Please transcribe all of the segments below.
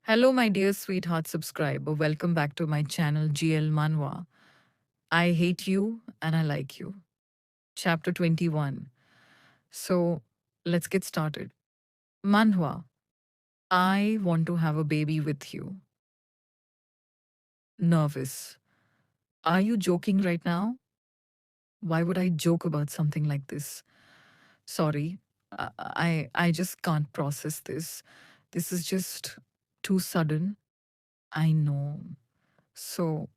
Hello, my dear sweetheart subscriber. Welcome back to my channel, GL Manwa. I hate you and I like you. Chapter 21. So let's get started. Manhwa, I want to have a baby with you. Nervous. Are you joking right now? Why would I joke about something like this? Sorry. I just can't process this. This is just too sudden. I know. So,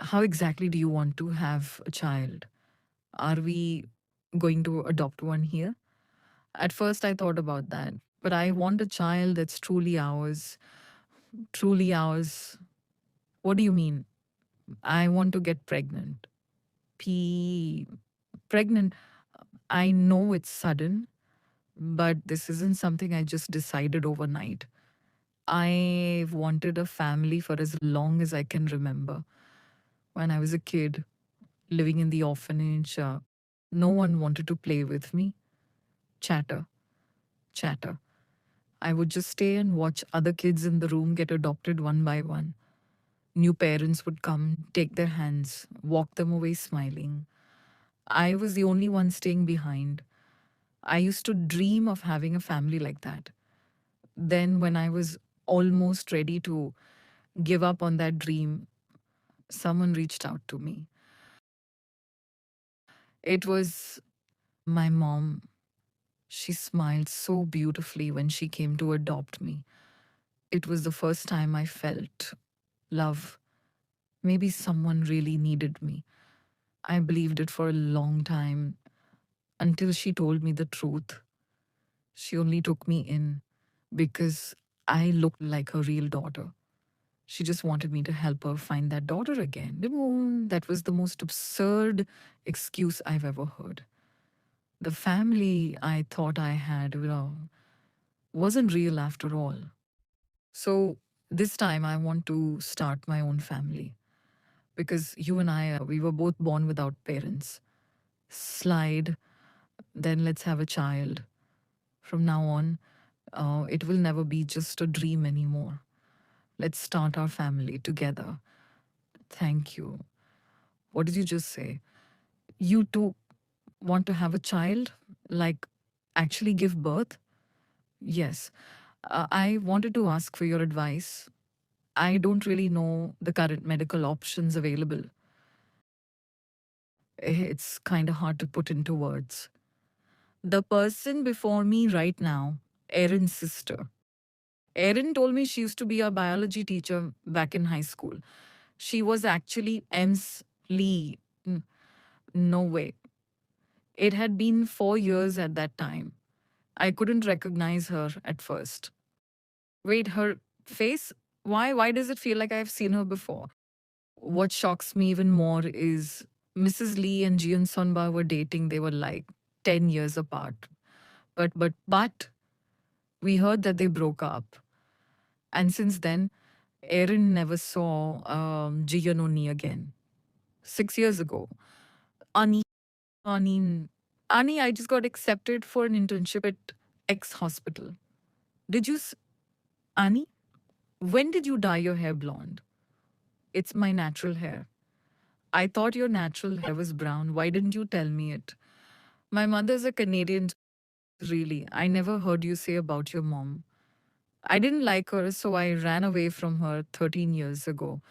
how exactly do you want to have a child? Are we going to adopt one here? At first, I thought about that, but I want a child that's truly ours. Truly ours. What do you mean? I want to get pregnant. P. Pregnant. I know it's sudden, but this isn't something I just decided overnight. I've wanted a family for as long as I can remember. When I was a kid, living in the orphanage, no one wanted to play with me. Chatter, chatter. I would just stay and watch other kids in the room get adopted one by one. New parents would come, take their hands, walk them away smiling. I was the only one staying behind. I used to dream of having a family like that. Then, when I was almost ready to give up on that dream, someone reached out to me. It was my mom. She smiled so beautifully when she came to adopt me. It was the first time I felt love. Maybe someone really needed me. I believed it for a long time until she told me the truth. She only took me in because I looked like her real daughter. She just wanted me to help her find that daughter again. That was the most absurd excuse I've ever heard. The family I thought I had wasn't real after all. So this time I want to start my own family because you and I, we were both born without parents. Slide, then let's have a child. From now on, it will never be just a dream anymore. Let's start our family together. Thank you. What did you just say? You too want to have a child? Like, actually give birth? Yes. I wanted to ask for your advice. I don't really know the current medical options available. It's kind of hard to put into words. The person before me right now, Erin's sister. Erin told me she used to be a biology teacher back in high school. She was actually M's Lee. No way. It had been 4 years at that time. I couldn't recognize her at first. Wait, her face? Why? Why does it feel like I've seen her before? What shocks me even more is Mrs. Lee and Jian Sonba were dating. They were like 10 years apart. But we heard that they broke up. And since then, Erin never saw Jian Oni again. 6 years ago, Ani, Ani, Ani, I just got accepted for an internship at X hospital. Did you, Ani? When did you dye your hair blonde? It's my natural hair. I thought your natural hair was brown. Why didn't you tell me it? My mother's a Canadian. Really, I never heard you say about your mom. I didn't like her, so I ran away from her 13 years ago.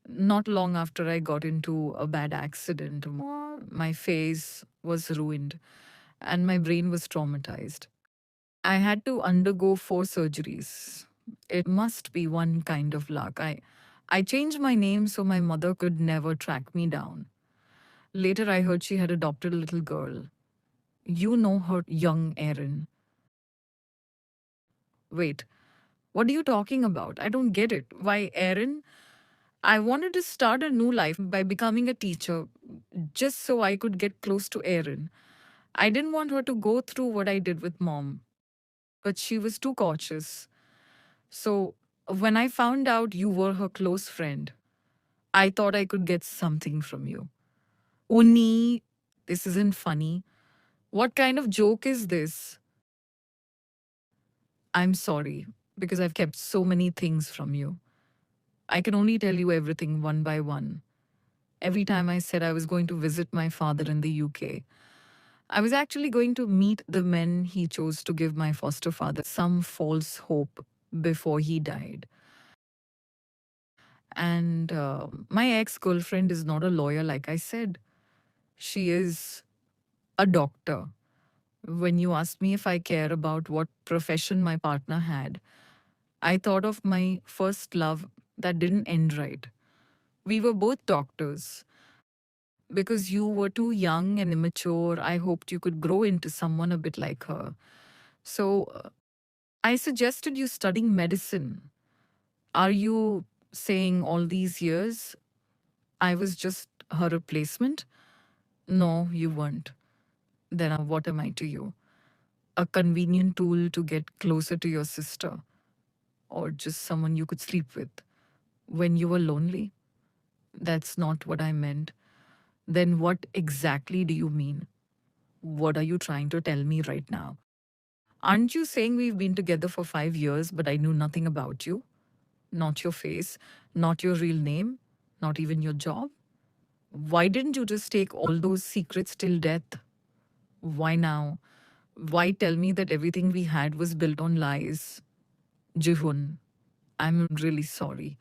Not long after I got into a bad accident, my face was ruined and my brain was traumatized. I had to undergo 4 surgeries. It must be one kind of luck. I changed my name so my mother could never track me down. Later, I heard she had adopted a little girl. You know her, young Erin. Wait, what are you talking about? I don't get it. Why, Erin? I wanted to start a new life by becoming a teacher just so I could get close to Erin. I didn't want her to go through what I did with mom, but she was too cautious. So when I found out you were her close friend, I thought I could get something from you. Uni, this isn't funny. What kind of joke is this? I'm sorry. because I've kept so many things from you. I can only tell you everything one by one. Every time I said I was going to visit my father in the UK, I was actually going to meet the men he chose to give my foster father some false hope before he died. And my ex girlfriend is not a lawyer, like I said. She is a doctor. When you asked me if I care about what profession my partner had, I thought of my first love that didn't end right. We were both doctors. Because you were too young and immature, I hoped you could grow into someone a bit like her. So I suggested you studying medicine. Are you saying all these years I was just her replacement? No, you weren't. Then what am I to you? A convenient tool to get closer to your sister, or just someone you could sleep with when you were lonely? That's not what I meant. Then what exactly do you mean? What are you trying to tell me right now? Aren't you saying we've been together for 5 years, but I knew nothing about you? Not your face, not your real name, not even your job? Why didn't you just take all those secrets till death? Why now? Why tell me that everything we had was built on lies? Jihun, I'm really sorry.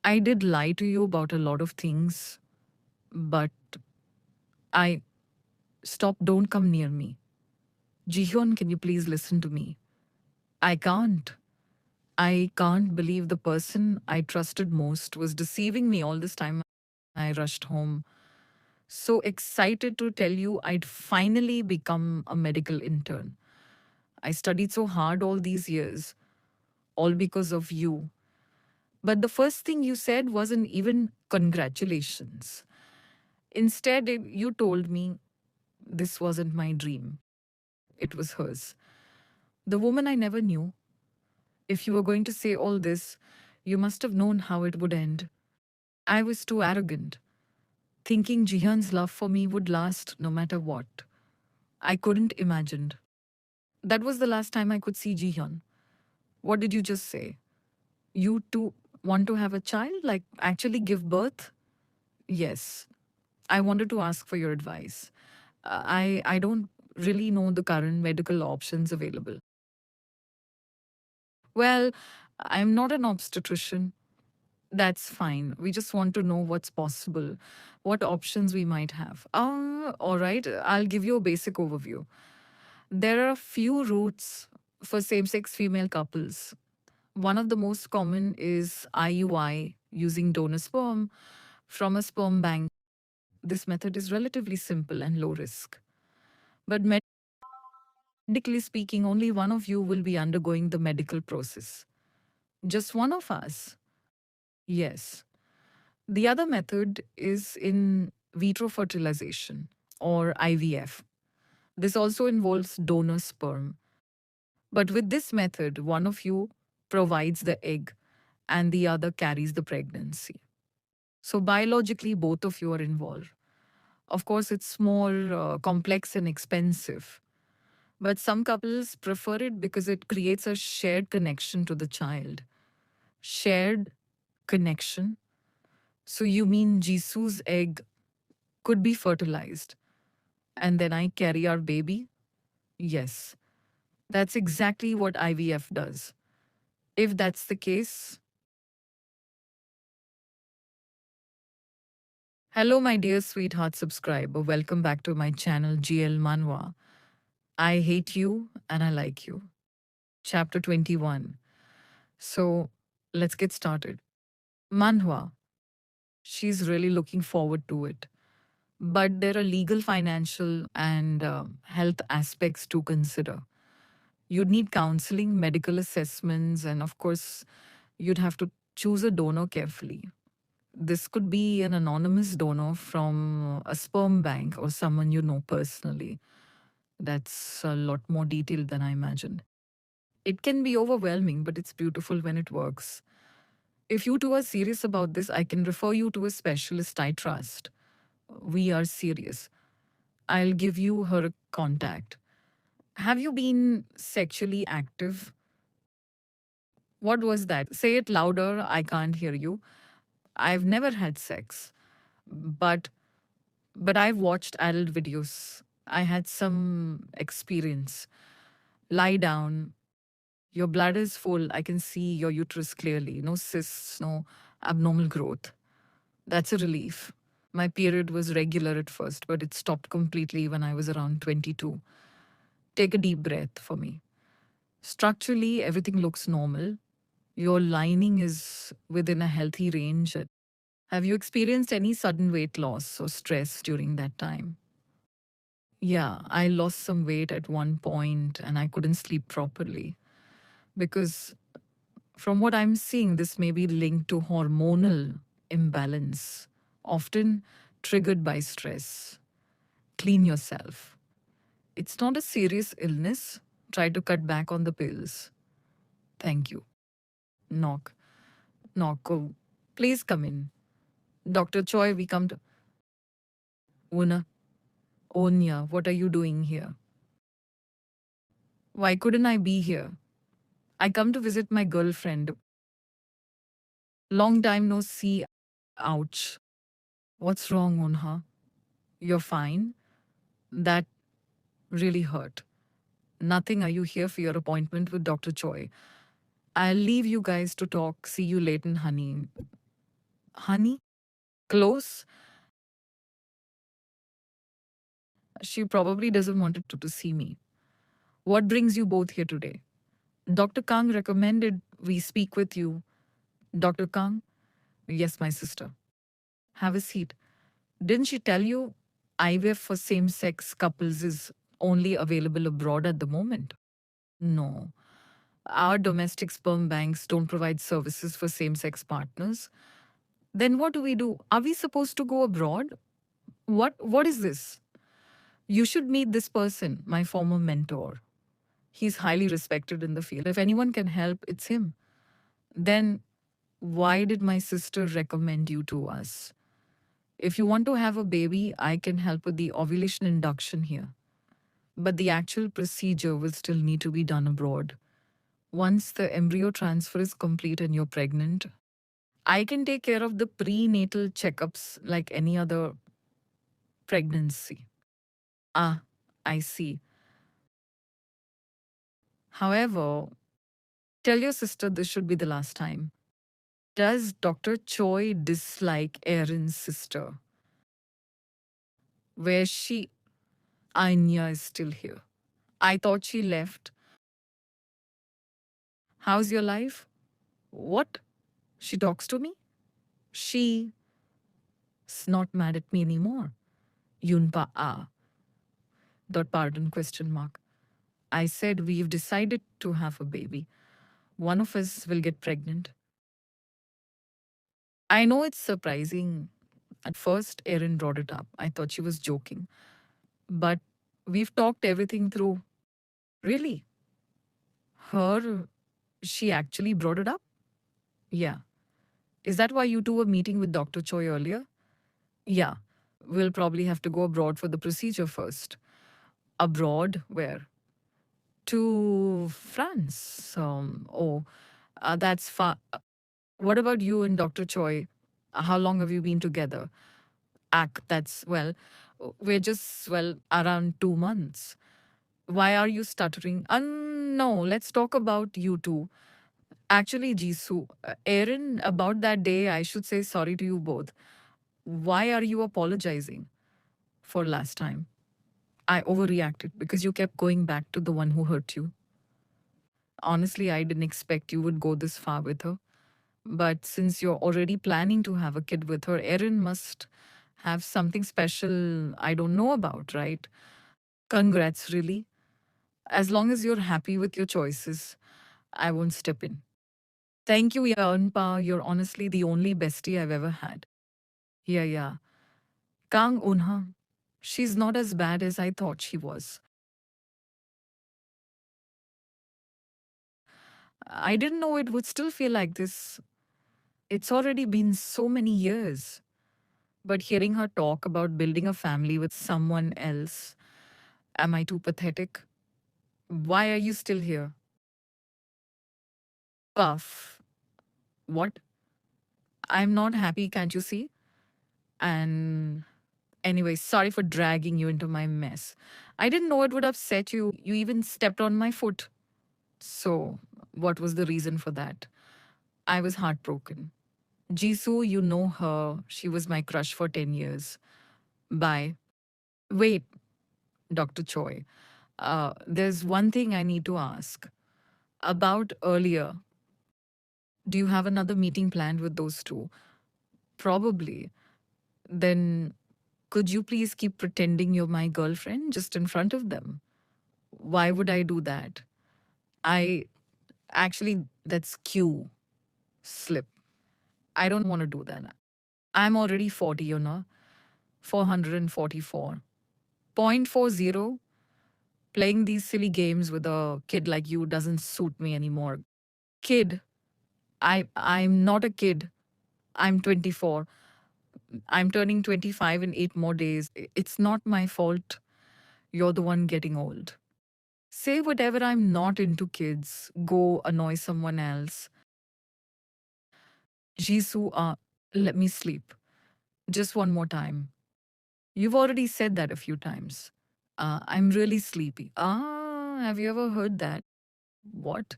I did lie to you about a lot of things, but I. Stop, don't come near me. Jihyun, can you please listen to me? I can't. I can't believe the person I trusted most was deceiving me all this time. I rushed home, so excited to tell you I'd finally become a medical intern. I studied so hard all these years, all because of you. But the first thing you said wasn't even congratulations. Instead, you told me this wasn't my dream, it was hers. The woman I never knew. If you were going to say all this, you must have known how it would end. I was too arrogant, thinking Jihan's love for me would last no matter what. I couldn't imagine. That was the last time I could see Jihyun. What did you just say? You too want to have a child? Like actually give birth? Yes. I wanted to ask for your advice. I don't really know the current medical options available. Well, I'm not an obstetrician. That's fine. We just want to know what's possible, what options we might have. All right, I'll give you a basic overview. There are a few routes for same sex female couples. One of the most common is IUI using donor sperm from a sperm bank. This method is relatively simple and low risk. But medically speaking, only one of you will be undergoing the medical process. Just one of us. Yes. The other method is in vitro fertilization or IVF. This also involves donor sperm. But with this method, one of you provides the egg and the other carries the pregnancy. So biologically, both of you are involved. Of course, it's more complex and expensive. But some couples prefer it because it creates a shared connection to the child. Shared connection. So you mean Jisu's egg could be fertilized and then I carry our baby? Yes. That's exactly what IVF does. If that's the case, hello, my dear sweetheart subscriber. Welcome back to my channel, GL Manwa. I hate you and I like you. Chapter 21. So let's get started. Manhwa, she's really looking forward to it. But there are legal, financial, and health aspects to consider. You'd need counseling, medical assessments, and of course, you'd have to choose a donor carefully. This could be an anonymous donor from a sperm bank or someone you know personally. That's a lot more detailed than I imagined. It can be overwhelming, but it's beautiful when it works. If you two are serious about this, I can refer you to a specialist I trust. We are serious. I'll give you her contact. Have you been sexually active? What was that? Say it louder. I can't hear you. I've never had sex, but I've watched adult videos. I had some experience. Lie down. Your bladder is full. I can see your uterus clearly. No cysts, no abnormal growth. That's a relief. My period was regular at first, but it stopped completely when I was around 22. Take a deep breath for me. Structurally, everything looks normal. Your lining is within a healthy range. Have you experienced any sudden weight loss or stress during that time? Yeah, I lost some weight at one point and I couldn't sleep properly because, from what I'm seeing, this may be linked to hormonal imbalance, often triggered by stress. Clean yourself. It's not a serious illness. Try to cut back on the pills. Thank you. Knock. Knock. Oh, please come in. Dr. Choi, we come to. Una. Onya, what are you doing here? Why couldn't I be here? I come to visit my girlfriend. Long time no see. Ouch. What's wrong, Unha? You're fine? That really hurt. Nothing. Are you here for your appointment with Dr. Choi? I'll leave you guys to talk. See you later, honey. Honey? Close? She probably doesn't want to see me. What brings you both here today? Dr. Kang recommended we speak with you. Dr. Kang? Yes, my sister. Have a seat. Didn't she tell you IVF for same sex couples is only available abroad at the moment? No. Our domestic sperm banks don't provide services for same sex partners. Then what do we do? Are we supposed to go abroad? What is this? You should meet this person, my former mentor. He's highly respected in the field. If anyone can help, it's him. Then why did my sister recommend you to us? If you want to have a baby, I can help with the ovulation induction here. But the actual procedure will still need to be done abroad. Once the embryo transfer is complete and you're pregnant, I can take care of the prenatal checkups like any other pregnancy. Ah, I see. However, tell your sister this should be the last time. Does Dr. Choi dislike Aaron's sister? Where she? Anya is still here. I thought she left. How's your life? What? She talks to me? She's not mad at me anymore. Yunpa ah. Dot pardon question mark. I said we've decided to have a baby. One of us will get pregnant. I know it's surprising. At first, Erin brought it up. I thought she was joking. But we've talked everything through. Really? Her, she actually brought it up? Yeah. Is that why you two were meeting with Dr. Choi earlier? Yeah. We'll probably have to go abroad for the procedure first. Abroad? Where? To France. That's far. What about you and Dr. Choi? How long have you been together? That's, well, we're just, well, around 2 months. Why are you stuttering? No, let's talk about you two. Actually, Jisoo, Erin, about that day, I should say sorry to you both. Why are you apologizing for last time? I overreacted because you kept going back to the one who hurt you. Honestly, I didn't expect you would go this far with her. But since you're already planning to have a kid with her, Erin must have something special I don't know about, right? Congrats, really. As long as you're happy with your choices, I won't step in. Thank you, Yeonpa. You're honestly the only bestie I've ever had. Yeah, yeah. Kang Unha. She's not as bad as I thought she was. I didn't know it would still feel like this. It's already been so many years. But hearing her talk about building a family with someone else, am I too pathetic? Why are you still here? Puff. What? I'm not happy, can't you see? And anyway, sorry for dragging you into my mess. I didn't know it would upset you. You even stepped on my foot. So, what was the reason for that? I was heartbroken. Jisoo, you know her. She was my crush for 10 years. Bye. Wait, Dr. Choi. There's one thing I need to ask. About earlier, do you have another meeting planned with those two? Probably. Then could you please keep pretending you're my girlfriend just in front of them? Why would I do that? I actually, that's Q slip. I don't want to do that. I'm already 40, 444. 0.40. Playing these silly games with a kid like you doesn't suit me anymore. Kid, I'm not a kid. I'm 24. I'm turning 25 in 8 more days. It's not my fault. You're the one getting old. Say whatever, I'm not into kids. Go annoy someone else. Jisoo, let me sleep. Just one more time. You've already said that a few times. I'm really sleepy. Have you ever heard that? What?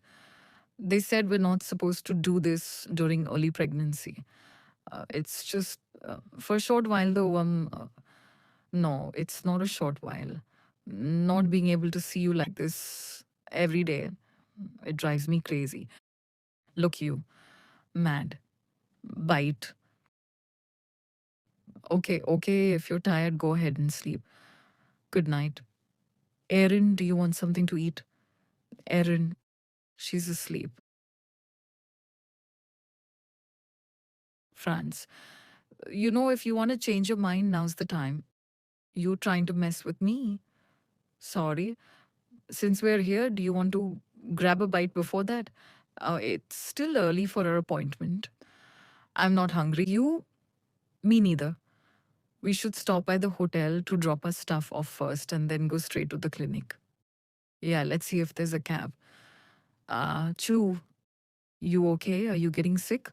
They said we're not supposed to do this during early pregnancy. It's just for a short while, though. No, it's not a short while. Not being able to see you like this every day, it drives me crazy. Look, you, mad, bite. Okay, okay, if you're tired, go ahead and sleep. Good night. Erin, do you want something to eat? Erin, she's asleep. Franz, if you want to change your mind, now's the time. You trying to mess with me? Sorry. Since we're here, do you want to grab a bite before that? It's still early for our appointment. I'm not hungry. You? Me neither. We should stop by the hotel to drop our stuff off first and then go straight to the clinic. Yeah, let's see if there's a cab. Chu, you okay? Are you getting sick?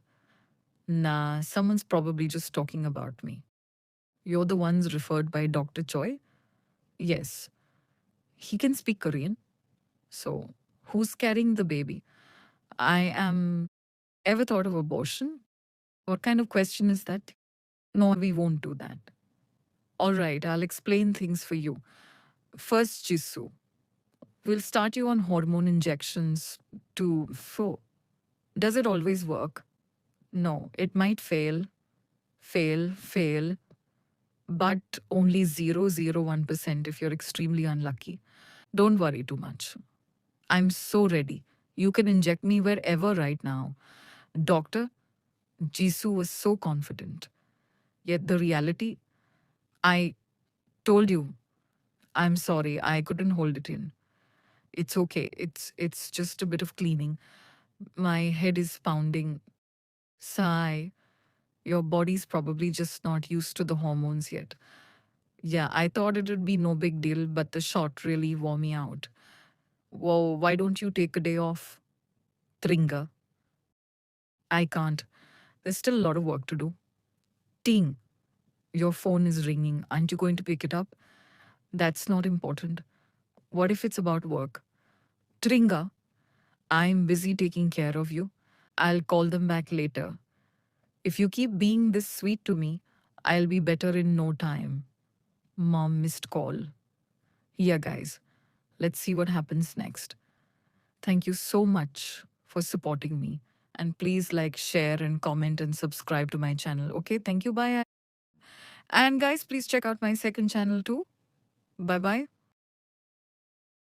Nah, someone's probably just talking about me. You're the ones referred by Dr. Choi? Yes. He can speak Korean. So, who's carrying the baby? I am. Ever thought of abortion? What kind of question is that? No, we won't do that. All right, I'll explain things for you. First, Jisoo. We'll start you on hormone injections to fo. Does it always work? No, it might fail, but only 0.001% if you're extremely unlucky. Don't worry too much. I'm so ready. You can inject me wherever right now. Doctor, Jisoo was so confident. Yet the reality, I told you, I'm sorry, I couldn't hold it in. It's okay. It's just a bit of cleaning. My head is pounding. Sigh. Your body's probably just not used to the hormones yet. Yeah, I thought it would be no big deal, but the shot really wore me out. Whoa, why don't you take a day off? Tringa. I can't. There's still a lot of work to do. Ting, your phone is ringing. Aren't you going to pick it up? That's not important. What if it's about work? Tringa, I'm busy taking care of you. I'll call them back later. If you keep being this sweet to me, I'll be better in no time. Mom missed call. Yeah, guys, let's see what happens next. Thank you so much for supporting me. And please like, share, and comment and subscribe to my channel. Okay, thank you. Bye. And guys, please check out my second channel too. Bye bye.